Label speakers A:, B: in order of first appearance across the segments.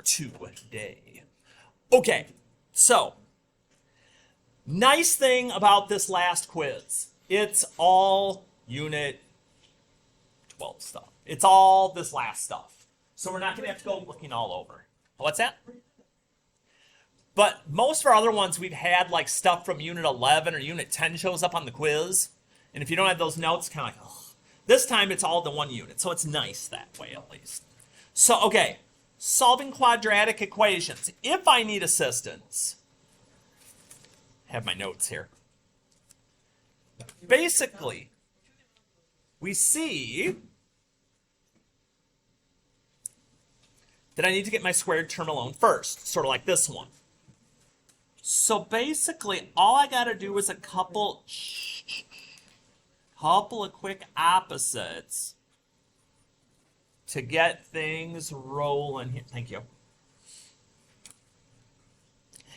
A: here today. Okay, so nice thing about this last quiz, it's all Unit 12 stuff. It's all this last stuff. So we're not going to have to go looking all over. What's that? But most of our other ones, we've had like stuff from Unit 11 or Unit 10 shows up on the quiz. And if you don't have those notes, kind of like, ugh. This time it's all the one unit. So it's nice that way at least. So, okay, solving quadratic equations. If I need assistance, I have my notes here. Basically, we see that I need to get my squared term alone first, sort of like this one. So basically, all I got to do is a couple of quick opposites to get things rolling here. Thank you.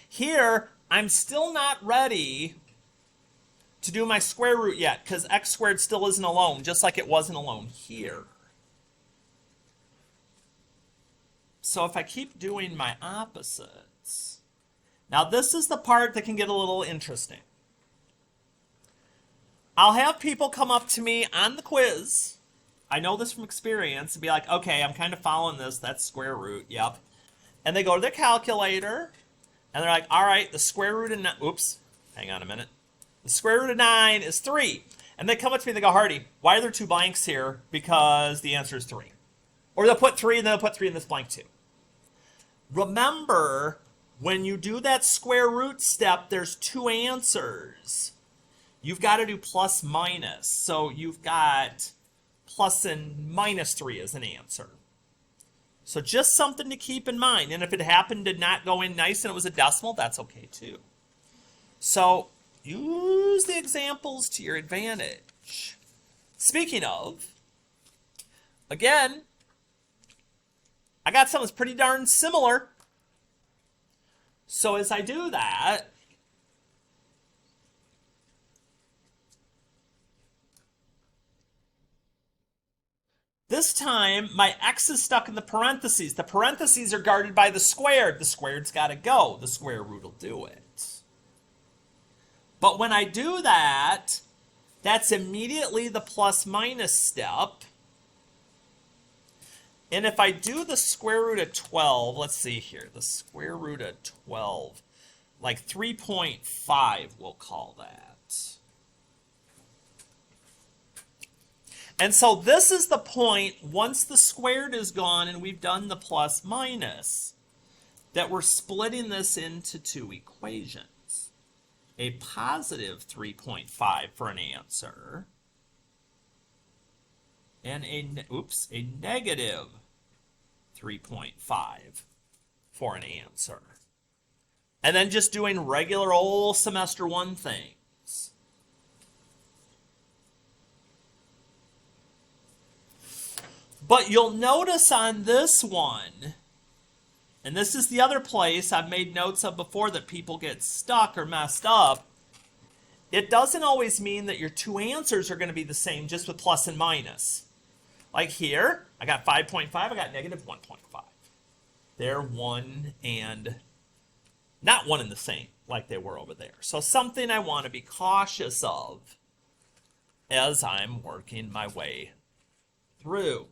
A: Here, I'm still not ready to do my square root yet because x squared still isn't alone, just like it wasn't alone here. So if I keep doing my opposites, now this is the part that can get a little interesting. I'll have people come up to me on the quiz, I know this from experience, and be like, okay, I'm kind of following this, that's square root, yep. And they go to their calculator, and they're like, all right, the square root of 9, oops, hang on a minute. The square root of 9 is 3. And they come up to me and they go, Hardy, why are there 2 blanks here? Because the answer is 3. Or they'll put 3 and then they'll put 3 in this blank too. Remember, when you do that square root step, there's 2 answers. You've got to do plus minus. So you've got plus and minus 3 as an answer. So just something to keep in mind. And if it happened to not go in nice and it was a decimal, that's okay too. So use the examples to your advantage. Speaking of, again, I got something that's pretty darn similar. So as I do that, this time my x is stuck in the parentheses. The parentheses are guarded by the squared. The squared's got to go. The square root will do it. But when I do that, that's immediately the plus minus step. And if I do the square root of 12, let's see here, the square root of 12, like 3.5, we'll call that. And so this is the point, once the squared is gone and we've done the plus minus, that we're splitting this into 2 equations. A positive 3.5 for an answer, and a negative 3.5 for an answer. And then just doing regular old semester 1 things. But you'll notice on this one, and this is the other place I've made notes of before that people get stuck or messed up, it doesn't always mean that your 2 answers are going to be the same just with plus and minus. Like here, I got 5.5, I got negative 1.5. They're one and not one and the same like they were over there. So something I want to be cautious of as I'm working my way through.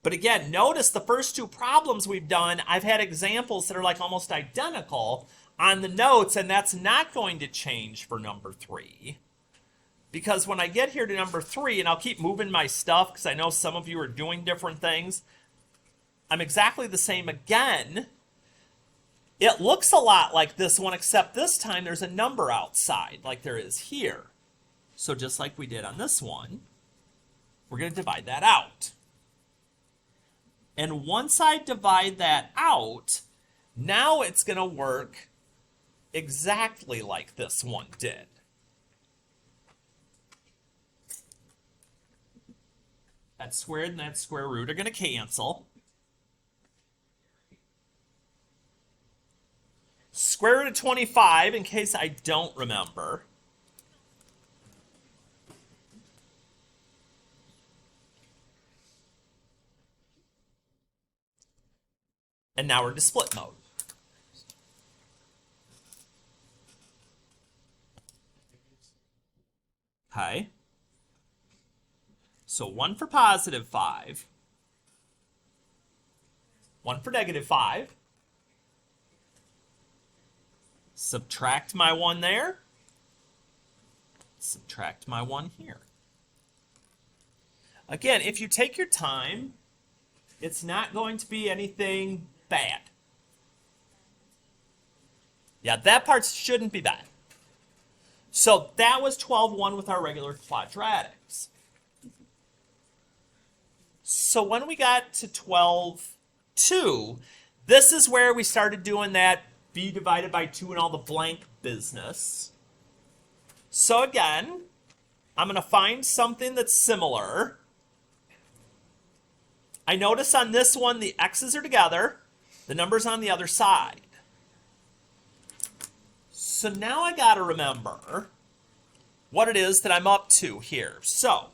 A: But again, notice the first 2 problems we've done, I've had examples that are like almost identical on the notes, and that's not going to change for number 3. Because when I get here to number 3, and I'll keep moving my stuff because I know some of you are doing different things, I'm exactly the same again. It looks a lot like this one, except this time there's a number outside like there is here. So just like we did on this one, we're going to divide that out. And once I divide that out, now it's going to work exactly like this one did. That squared and that square root are going to cancel. Square root of 25, in case I don't remember. And now we're into split mode. Okay. So 1 for positive 5. 1 for negative 5. Subtract my 1 there. Subtract my 1 here. Again, if you take your time, it's not going to be anything bad. Yeah, that part shouldn't be bad. So that was 12.1 with our regular quadratics. So when we got to 12.2, this is where we started doing that b divided by 2 and all the blank business. So again, I'm going to find something that's similar. I notice on this one the x's are together, the number's on the other side. So now I got to remember what it is that I'm up to here. So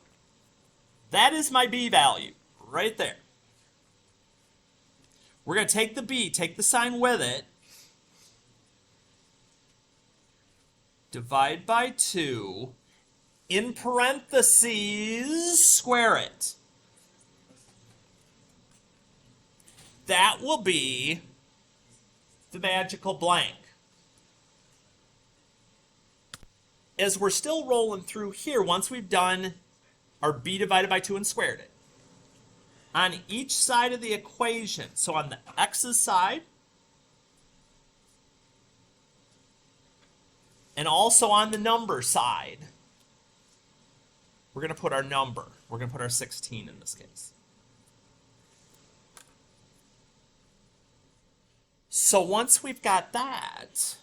A: that is my b value right there. We're going to take the b, take the sign with it, divide by 2, in parentheses, square it. That will be the magical blank. As we're still rolling through here, once we've done our b divided by 2 and squared it, on each side of the equation, so on the x's side, and also on the number side, we're going to put our number. We're going to put our 16 in this case. So once we've got that,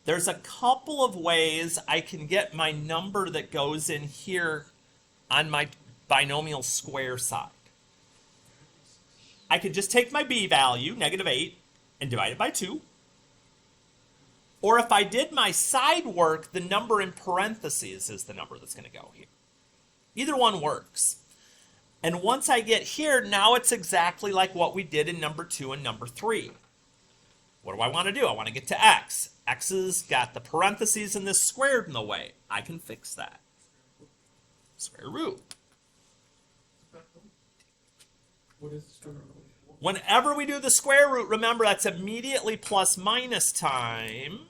A: there's a couple of ways I can get my number that goes in here on my binomial square side. I could just take my b value, -8, and divide it by 2. Or if I did my side work, the number in parentheses is the number that's going to go here. Either one works. And once I get here, now it's exactly like what we did in number 2 and number 3. What do I want to do? I want to get to x. X's got the parentheses and this squared in the way. I can fix that. Square root.
B: What is the square root?
A: Whenever we do the square root, remember that's immediately plus minus time.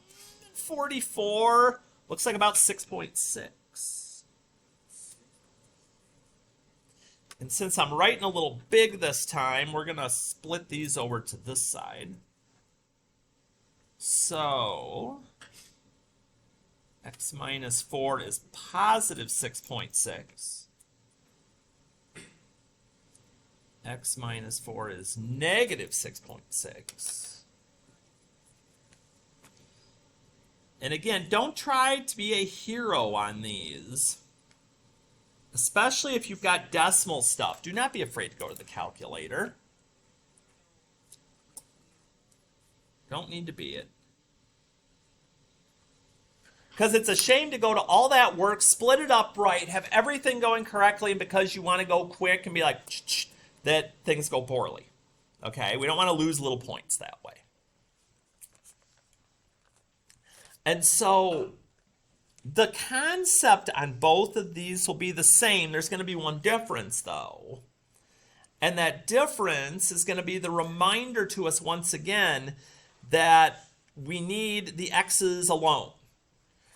A: 44 looks like about 6.6. And since I'm writing a little big this time, we're going to split these over to this side. So x minus 4 is positive 6.6. X minus 4 is negative 6.6. And again, don't try to be a hero on these, especially if you've got decimal stuff. Do not be afraid to go to the calculator. Don't need to be it. Because it's a shame to go to all that work, split it up right, have everything going correctly, and because you want to go quick and be like, that things go poorly. Okay? We don't want to lose little points that way. And so the concept on both of these will be the same. There's going to be one difference, though. And that difference is going to be the reminder to us once again that we need the x's alone.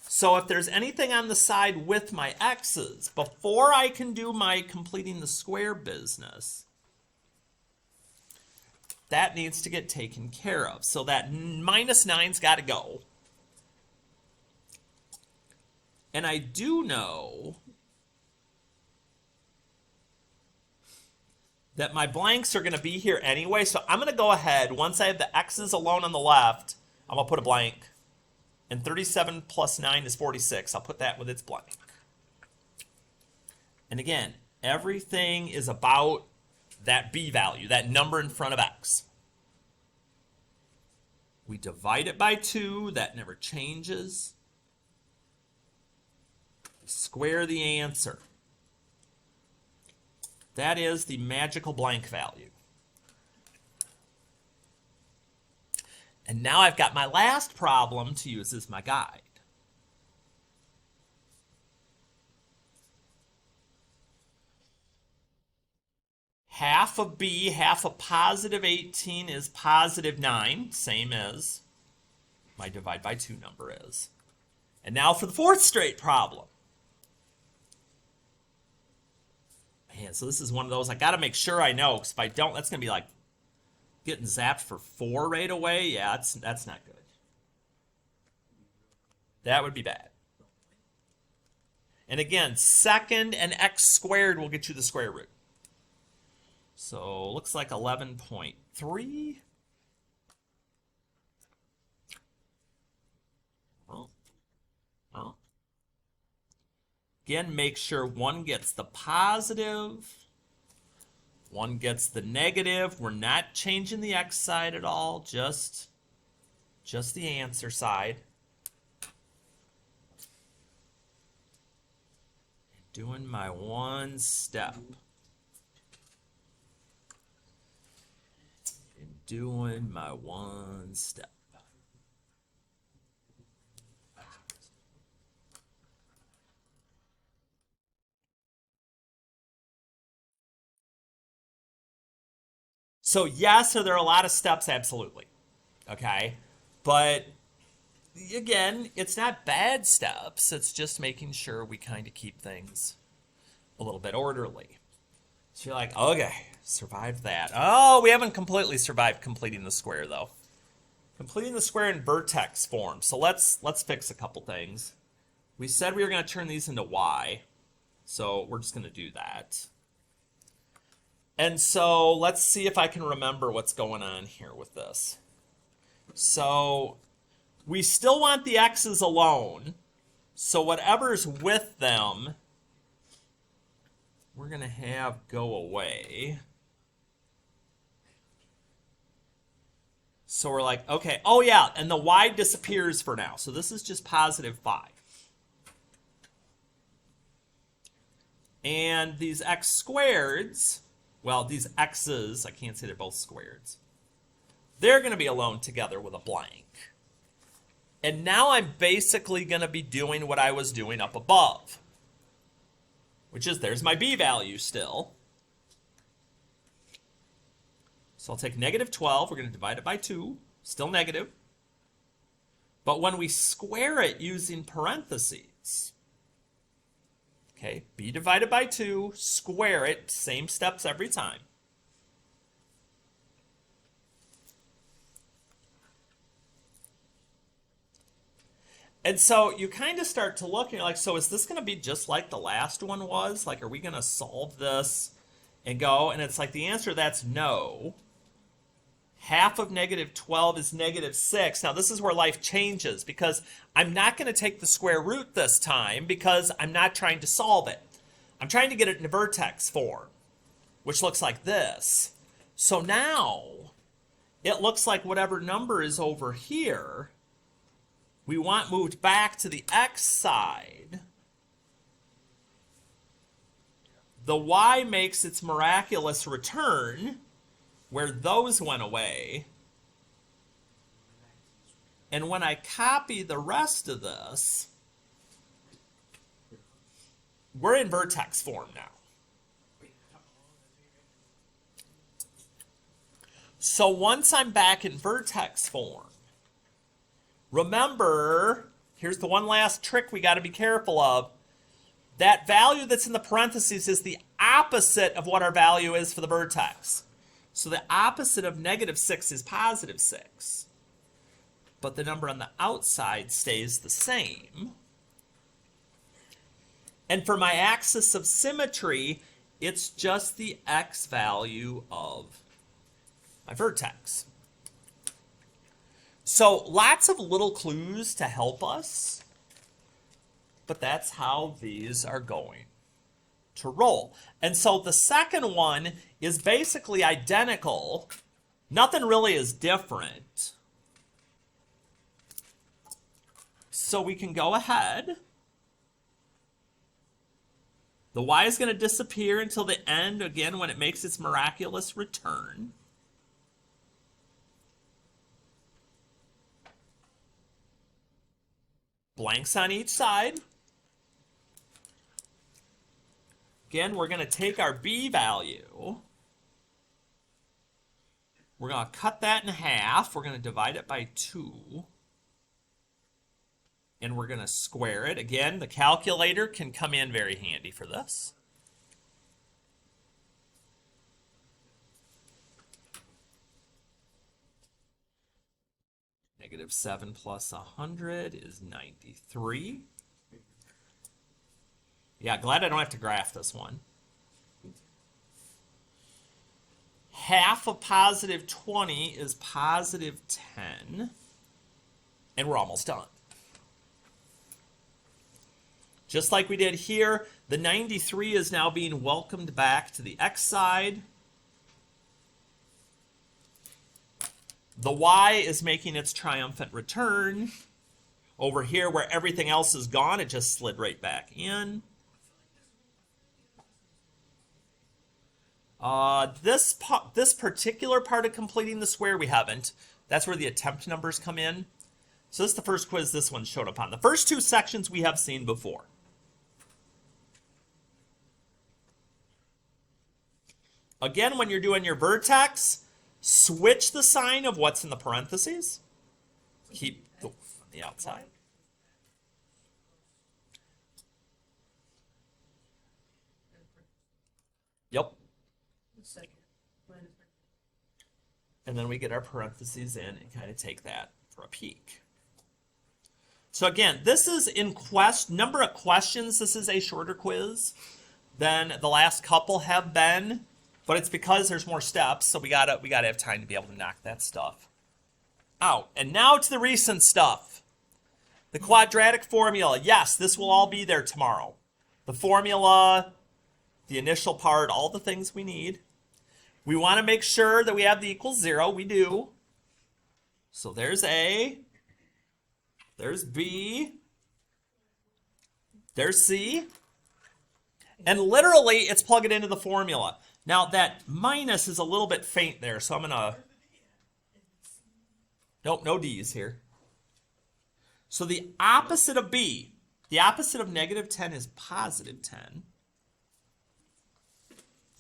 A: So if there's anything on the side with my x's, before I can do my completing the square business, that needs to get taken care of. So that minus 9's got to go. And I do know that my blanks are going to be here anyway, so I'm going to go ahead. Once I have the x's alone on the left, I'm going to put a blank. And 37 plus 9 is 46. I'll put that with its blank. And again, everything is about that b value, that number in front of x. We divide it by 2. That never changes. Square the answer. That is the magical blank value. And now I've got my last problem to use as my guide. Half of b, half of positive 18 is positive 9, same as my divide by 2 number is. And now for the fourth straight problem. Man, so this is one of those I got to make sure I know, because if I don't, that's going to be like getting zapped for 4 right away. Yeah, that's not good. That would be bad. And again, second and x squared will get you the square root. So looks like 11.3. Well. Again, make sure one gets the positive, one gets the negative. We're not changing the x side at all, just the answer side. Doing my one step. Doing my one step. So yes, are there a lot of steps? Absolutely. Okay. But again, it's not bad steps. It's just making sure we kind of keep things a little bit orderly. So you're like, okay, survived that. Oh, we haven't completely survived completing the square, though. Completing the square in vertex form. So let's fix a couple things. We said we were going to turn these into y. So we're just going to do that. And so let's see if I can remember what's going on here with this. So we still want the x's alone. So whatever's with them, we're going to have go away. So we're like, okay, oh yeah, and the y disappears for now. So this is just positive 5. And these x squareds, well, these x's, I can't say they're both squareds. They're going to be alone together with a blank. And now I'm basically going to be doing what I was doing up above, which is there's my b value still. So I'll take negative 12. We're going to divide it by 2. Still negative. But when we square it using parentheses, okay, b divided by 2, square it, same steps every time. And so you kind of start to look and you're like, so is this going to be just like the last one was? Like, are we going to solve this and go? And it's like the answer to that's no. Half of negative 12 is negative 6. Now, this is where life changes because I'm not going to take the square root this time because I'm not trying to solve it. I'm trying to get it in a vertex form, which looks like this. So now it looks like whatever number is over here, we want moved back to the x side. The y makes its miraculous return where those went away. And when I copy the rest of this, we're in vertex form now. So once I'm back in vertex form, remember, here's the one last trick we got to be careful of. That value that's in the parentheses is the opposite of what our value is for the vertex. So the opposite of negative 6 is positive 6. But the number on the outside stays the same. And for my axis of symmetry, it's just the x value of my vertex. So lots of little clues to help us. But that's how these are going to roll. And so the second one is basically identical. Nothing really is different. So we can go ahead The y is going to disappear until the end, again, when it makes its miraculous return. Blanks on each side. Again, we're going to take our b value. We're going to cut that in half. We're going to divide it by 2. And we're going to square it. Again, the calculator can come in very handy for this. Negative 7 plus 100 is 93. Yeah, glad I don't have to graph this one. Half of positive 20 is positive 10. And we're almost done. Just like we did here, the 93 is now being welcomed back to the x side. The y is making its triumphant return. Over here, where everything else is gone, it just slid right back in. This particular part of completing the square, we haven't. That's where the attempt numbers come in. So this is the first quiz this one showed up on. The first 2 sections we have seen before. Again, when you're doing your vertex, switch the sign of what's in the parentheses. Keep the outside. Yep. And then we get our parentheses in and kind of take that for a peek. So again, this is in number of questions. This is a shorter quiz than the last couple have been, but it's because there's more steps, so we gotta have time to be able to knock that stuff out. And now to the recent stuff. The quadratic formula. Yes, this will all be there tomorrow. The formula, the initial part, all the things we need. We want to make sure that we have the equals 0. We do. So there's A. There's B. There's C. And literally, it's plugging into the formula. Now, that minus is a little bit faint there, so I'm going to... Nope, no D's here. So the opposite of B, the opposite of negative 10 is positive 10.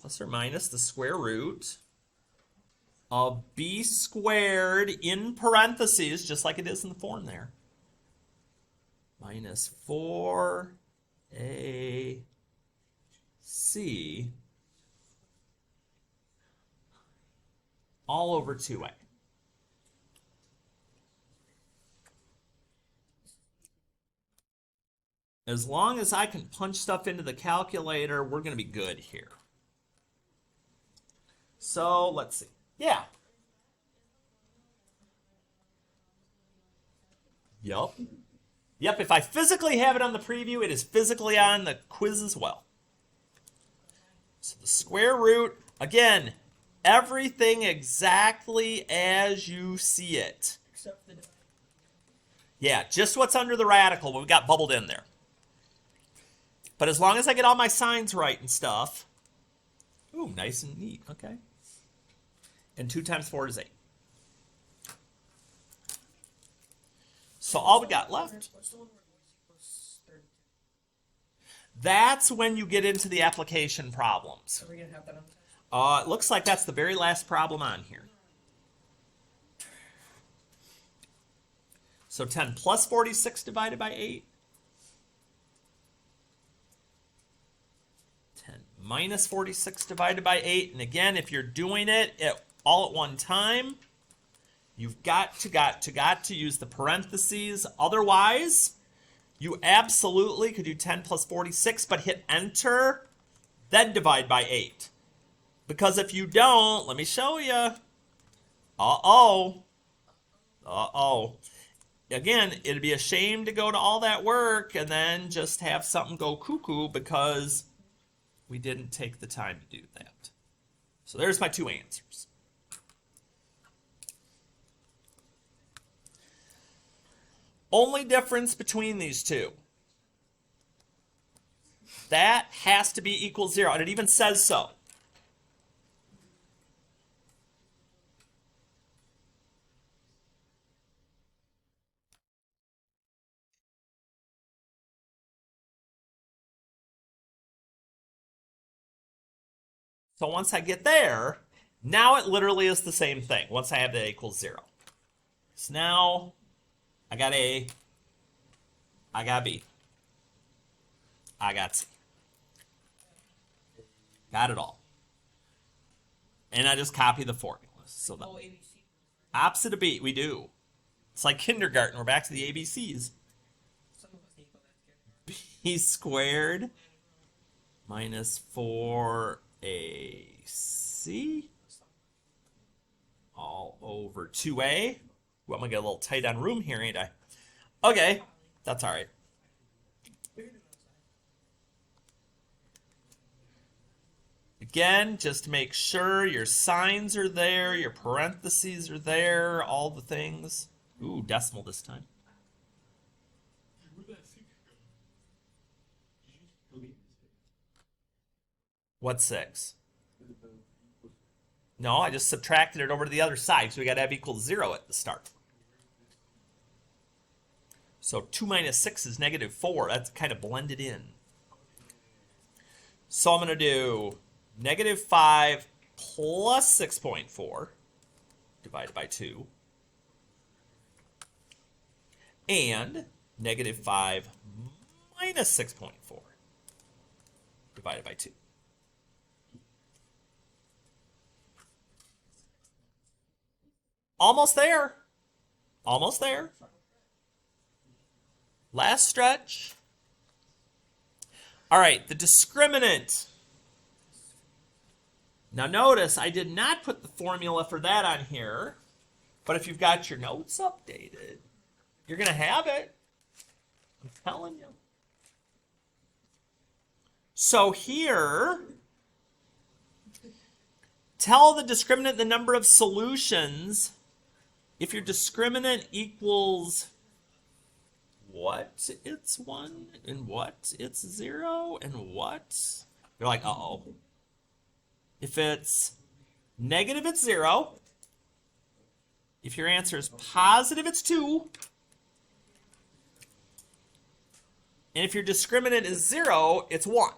A: Plus or minus the square root of b squared in parentheses, just like it is in the form there, minus 4ac all over 2a. As long as I can punch stuff into the calculator, we're going to be good here. So let's see. Yeah. Yep. Yep, if I physically have it on the preview, it is physically on the quiz as well. So the square root, again, everything exactly as you see it.
B: Except the divide.
A: Yeah, just what's under the radical, what we got bubbled in there. But as long as I get all my signs right and stuff. Ooh, nice and neat. Okay. And 2 times 4 is 8. So all we got left. That's when you get into the application problems.
B: Are we going to have that on the test?
A: It looks like that's the very last problem on here. So 10 plus 46 divided by 8. 10 minus 46 divided by 8. And again, if you're doing it all at one time, you've got to use the parentheses. Otherwise, you absolutely could do 10 plus 46, but hit enter, then divide by 8. Because if you don't, let me show you. Uh-oh. Again, it'd be a shame to go to all that work and then just have something go cuckoo because we didn't take the time to do that. So there's my 2 answers. Only difference between these two. That has to be equal 0, and it even says so. So once I get there, now it literally is the same thing once I have that equals 0. So now I got A, I got B, I got C. Got it all. And I just copy the formulas. So the opposite of B, we do. It's like kindergarten. We're back to the ABCs. B squared minus 4AC all over 2A. Well, I'm going to get a little tight on room here, ain't I? Okay, that's all right. Again, just make sure your signs are there, your parentheses are there, all the things. Ooh, decimal this time. What's 6? No, I just subtracted it over to the other side, so we got to have equals 0 at the start. So 2 minus 6 is negative 4. That's kind of blended in. So I'm going to do negative 5 plus 6.4 divided by 2. And negative 5 minus 6.4 divided by 2. Almost there. Almost there. Last stretch. All right, the discriminant. Now notice I did not put the formula for that on here, but if you've got your notes updated, you're going to have it. I'm telling you. So here, tell the discriminant the number of solutions if your discriminant equals what it's 1 and what it's 0 and what. You're like, uh-oh. If it's negative, it's 0. If your answer is positive, it's 2. And if your discriminant is 0, it's 1.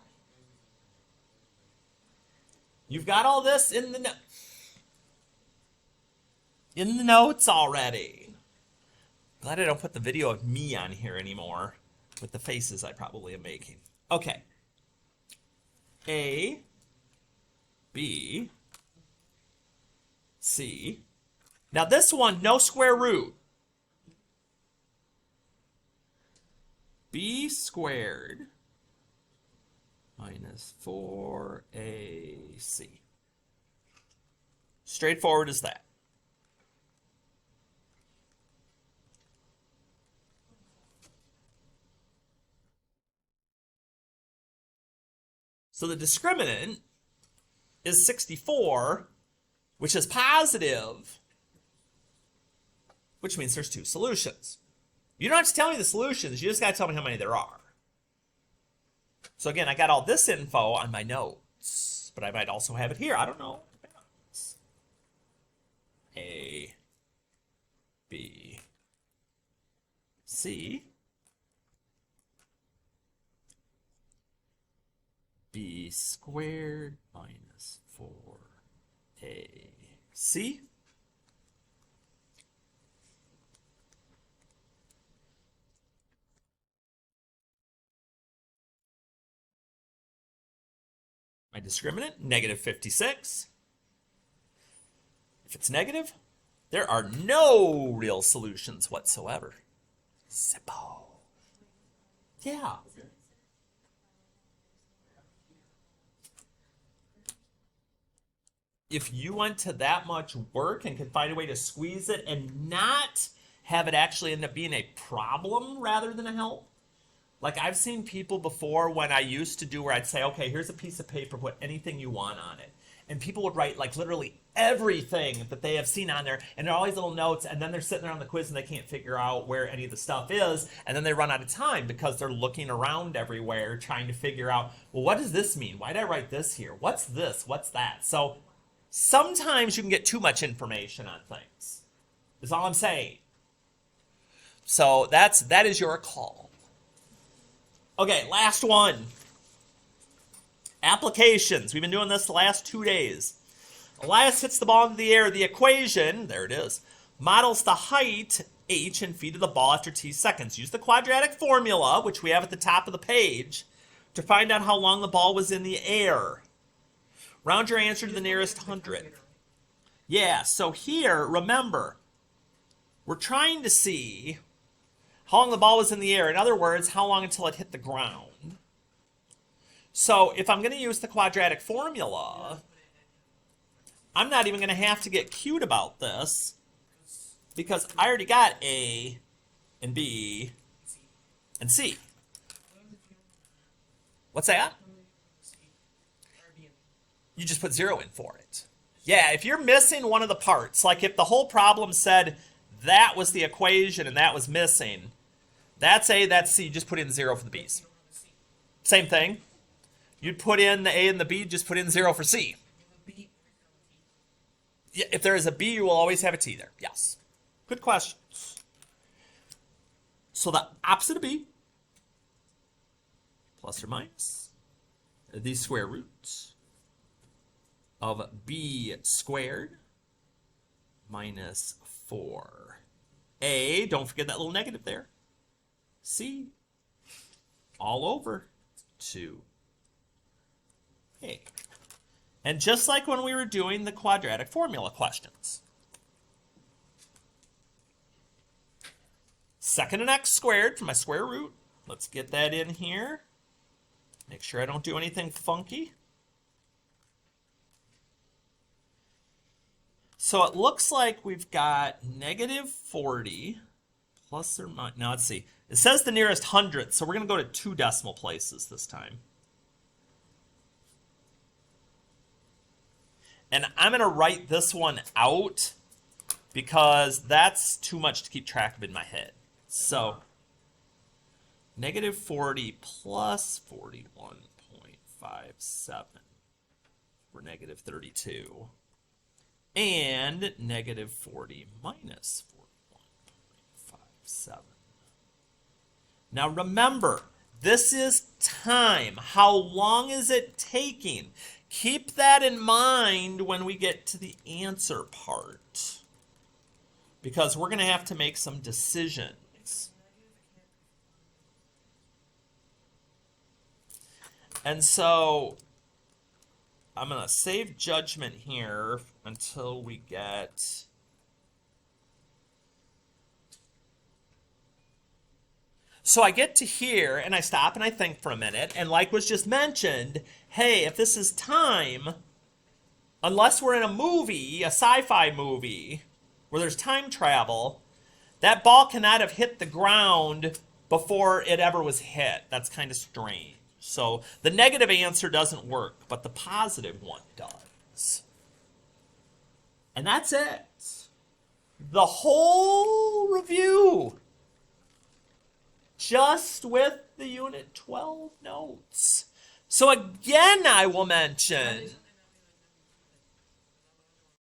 A: You've got all this in the notes already. Glad I don't put the video of me on here anymore with the faces I probably am making. Okay. A, B, C. Now this one, no square root. B squared minus 4AC. Straightforward as that. So the discriminant is 64, which is positive, which means there's 2 solutions. You don't have to tell me the solutions, you just got to tell me how many there are. So again, I got all this info on my notes, but I might also have it here. I don't know. A, B, C, B squared minus 4AC. My discriminant, negative 56. If it's negative, there are no real solutions whatsoever. Simple. Yeah. If you went to that much work and could find a way to squeeze it and not have it actually end up being a problem rather than a help. Like I've seen people before when I used to do where I'd say, okay, here's a piece of paper, put anything you want on it. And people would write like literally everything that they have seen on there, and there are all these little notes, and then they're sitting there on the quiz and they can't figure out where any of the stuff is, and then they run out of time because they're looking around everywhere trying to figure out, well, what does this mean? Why did I write this here? What's this? What's that? So sometimes you can get too much information on things, is all I'm saying. So that is your call. Okay, last one. Applications. We've been doing this the last 2 days. Elias hits the ball into the air. The equation, there it is, models the height, h, and feet of the ball after t seconds. Use the quadratic formula, which we have at the top of the page, to find out how long the ball was in the air. Round your answer to the nearest hundredth. Yeah, so here, remember, we're trying to see how long the ball was in the air. In other words, how long until it hit the ground. So if I'm going to use the quadratic formula, I'm not even going to have to get cute about this because I already got A and B and C. What's that? You just put 0 in for it. Yeah, if you're missing one of the parts, like if the whole problem said that was the equation and that was missing, that's A, that's C, just put in 0 for the B's. Same thing. You'd put in the A and the B, just put in 0 for C. Yeah, if there is a B, you will always have a T there. Yes. Good question. So the opposite of B, plus or minus, the square root of B squared minus 4A. Don't forget that little negative there. C all over 2A. And just like when we were doing the quadratic formula questions. Second and x squared for my square root. Let's get that in here. Make sure I don't do anything funky. So it looks like we've got negative 40 plus or minus. Now let's see. It says the nearest hundredth, so we're going to go to 2 decimal places this time. And I'm going to write this one out because that's too much to keep track of in my head. So negative 40 plus 41.57 for negative 32. And negative 40 minus 41.57. Now remember, this is time. How long is it taking? Keep that in mind when we get to the answer part, because we're going to have to make some decisions. And so I'm going to save judgment here until we get... So I get to here, and I stop and I think for a minute, and like was just mentioned, hey, if this is time, unless we're in a movie, a sci-fi movie, where there's time travel, that ball cannot have hit the ground before it ever was hit. That's kind of strange. So the negative answer doesn't work, but the positive one does. And that's it. The whole review. Just with the Unit 12 notes. So again, I will mention